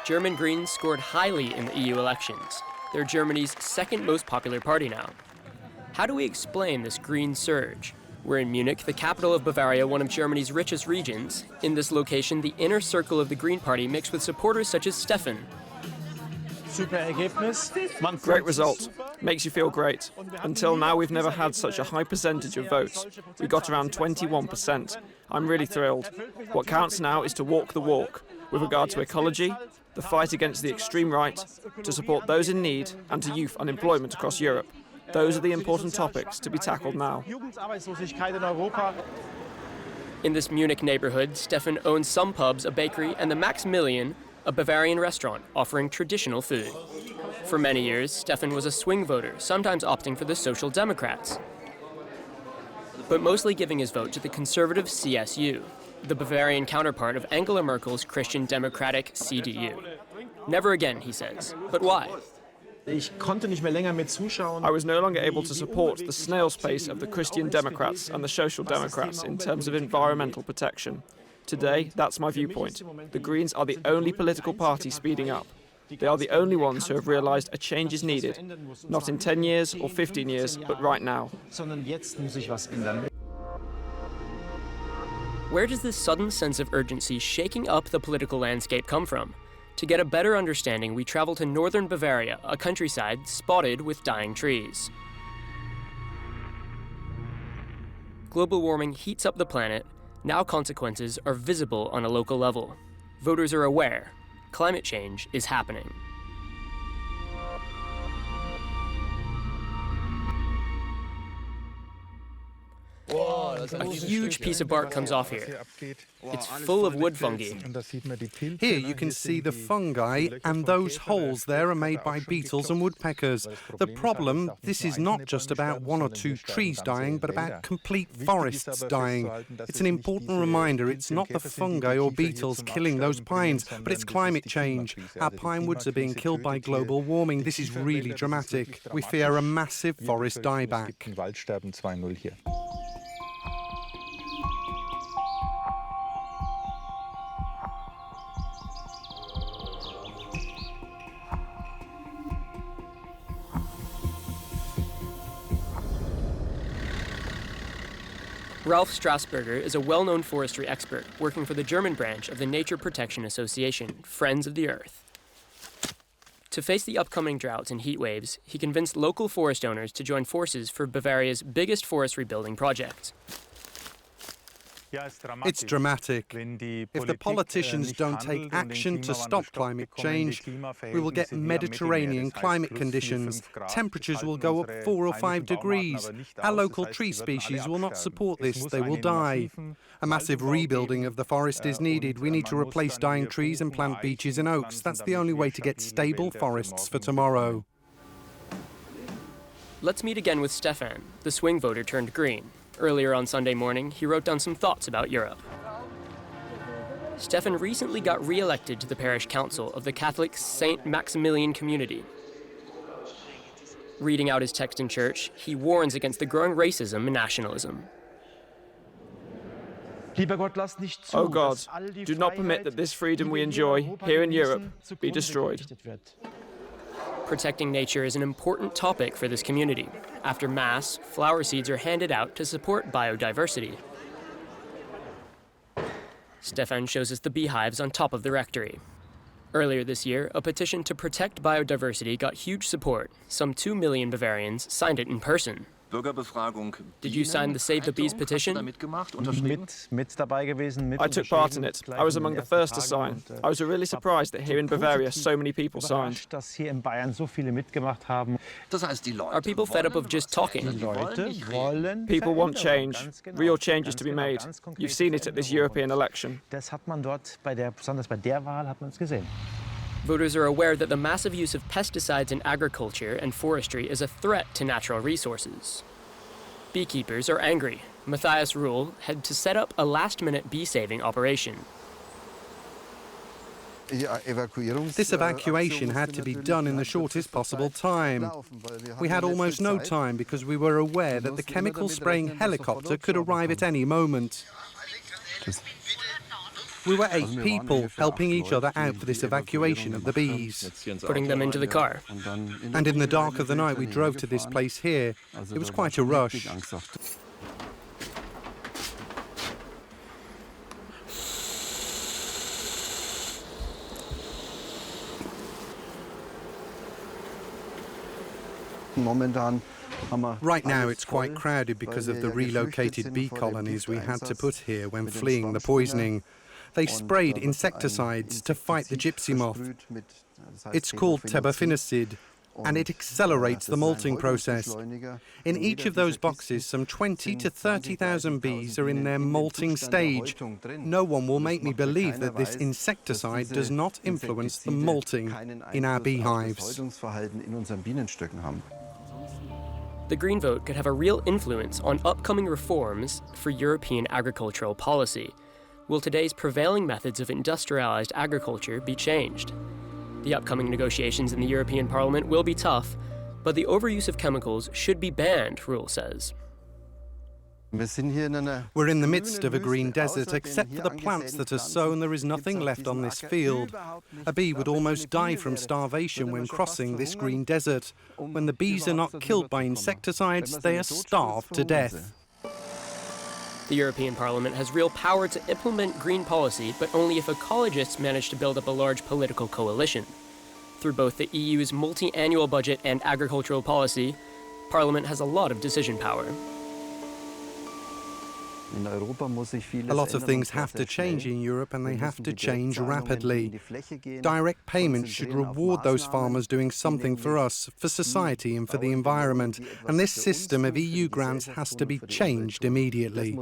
German Greens scored highly in the EU elections. They're Germany's second most popular party now. How do we explain this green surge? We're in Munich, the capital of Bavaria, one of Germany's richest regions. In this location, the inner circle of the Green Party mixed with supporters such as Stefan. Great result. Makes you feel great. Until now, we've never had such a high percentage of votes. We got around 21%. I'm really thrilled. What counts now is to walk the walk with regard to ecology, the fight against the extreme right, to support those in need, and to youth unemployment across Europe. Those are the important topics to be tackled now. In this Munich neighborhood, Stefan owns some pubs, a bakery, and the Maximilian, a Bavarian restaurant offering traditional food. For many years, Stefan was a swing voter, sometimes opting for the Social Democrats, but mostly giving his vote to the conservative CSU, the Bavarian counterpart of Angela Merkel's Christian Democratic CDU. Never again, he says. But why? I was no longer able to support the snail's pace of the Christian Democrats and the Social Democrats in terms of environmental protection. Today, that's my viewpoint. The Greens are the only political party speeding up. They are the only ones who have realized a change is needed, not in 10 years or 15 years, but right now. Where does this sudden sense of urgency shaking up the political landscape come from? To get a better understanding, we travel to northern Bavaria, a countryside spotted with dying trees. Global warming heats up the planet. Now consequences are visible on a local level. Voters are aware. Climate change is happening. A huge piece of bark comes off here. It's full of wood fungi. Here you can see the fungi, and those holes there are made by beetles and woodpeckers. The problem, this is not just about one or two trees dying, but about complete forests dying. It's an important reminder it's not the fungi or beetles killing those pines, but it's climate change. Our pine woods are being killed by global warming. This is really dramatic. We fear a massive forest dieback. Ralf Strasberger is a well-known forestry expert working for the German branch of the Nature Protection Association, Friends of the Earth. To face the upcoming droughts and heat waves, he convinced local forest owners to join forces for Bavaria's biggest forest rebuilding project. It's dramatic. If the politicians don't take action to stop climate change, we will get Mediterranean climate conditions. Temperatures will go up 4 or 5 degrees. Our local tree species will not support this. They will die. A massive rebuilding of the forest is needed. We need to replace dying trees and plant beeches and oaks. That's the only way to get stable forests for tomorrow. Let's meet again with Stefan, the swing voter turned green. Earlier on Sunday morning, he wrote down some thoughts about Europe. Stefan recently got re-elected to the parish council of the Catholic St. Maximilian community. Reading out his text in church, he warns against the growing racism and nationalism. Oh God, do not permit that this freedom we enjoy here in Europe be destroyed. Protecting nature is an important topic for this community. After Mass, flower seeds are handed out to support biodiversity. Stefan shows us the beehives on top of the rectory. Earlier this year, a petition to protect biodiversity got huge support. Some 2 million Bavarians signed it in person. Did you sign the Save the Bees petition? I took part in it. I was among the first to sign. I was really surprised that here in Bavaria so many people signed. Are people fed up of just talking? People want change. Real changes to be made. You've seen it at this European election. Voters are aware that the massive use of pesticides in agriculture and forestry is a threat to natural resources. Beekeepers are angry. Matthias Ruhl had to set up a last-minute bee-saving operation. This evacuation had to be done in the shortest possible time. We had almost no time because we were aware that the chemical spraying helicopter could arrive at any moment. We were 8 people helping each other out for this evacuation of the bees. Putting them into the car. And in the dark of the night we drove to this place here. It was quite a rush. Right now it's quite crowded because of the relocated bee colonies we had to put here when fleeing the poisoning. They sprayed insecticides to fight the gypsy moth. It's called tebufinicid, and it accelerates the molting process. In each of those boxes, some 20 to 30,000 bees are in their molting stage. No one will make me believe that this insecticide does not influence the molting in our beehives. The Green Vote could have a real influence on upcoming reforms for European agricultural policy. Will today's prevailing methods of industrialized agriculture be changed? The upcoming negotiations in the European Parliament will be tough, but the overuse of chemicals should be banned, Rule says. We're in the midst of a green desert. Except for the plants that are sown, there is nothing left on this field. A bee would almost die from starvation when crossing this green desert. When the bees are not killed by insecticides, they are starved to death. The European Parliament has real power to implement green policy, but only if ecologists manage to build up a large political coalition. Through both the EU's multi-annual budget and agricultural policy, Parliament has a lot of decision power. A lot of things have to change in Europe, and they have to change rapidly. Direct payments should reward those farmers doing something for us, for society and for the environment. And this system of EU grants has to be changed immediately.